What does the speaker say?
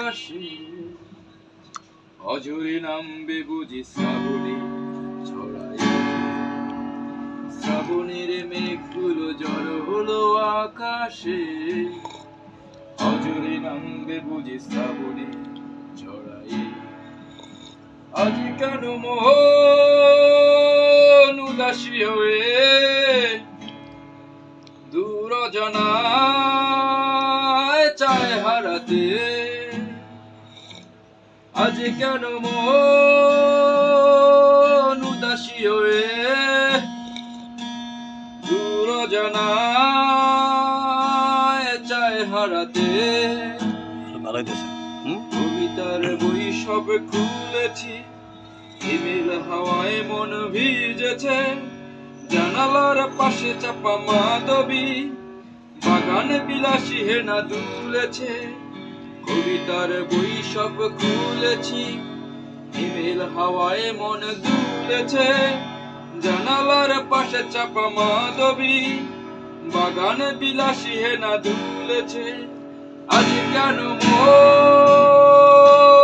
আকাশে অঝরে নামবে বুঝি শ্রাবণী ছড়ায় শ্রাবণের মেঘগুলো জড়ো হলো আকাশে অঝরে নামবে বুঝি শ্রাবণী ছড়ায় আজ কেন মন উদাসী হয়ে দূর অজানায় চায় হারাতে আজ কেন মন উদাসী হয়ে দূর অজানায় চায় হারাতে কবিতার বই সব খুলেছি হিমেল হাওয়ায় মন ভিজেছে জানালার পাশে চাপা মাধবী বাগান বিলাসী হেনা দুলেছে কবিতার বই সব খুলেছি হিমেল হাওয়ায় মন দুলেছে জানালার পাশে চাপা মাধবী বাগান বিলাসী হেনা দুলেছে আজ কেন মন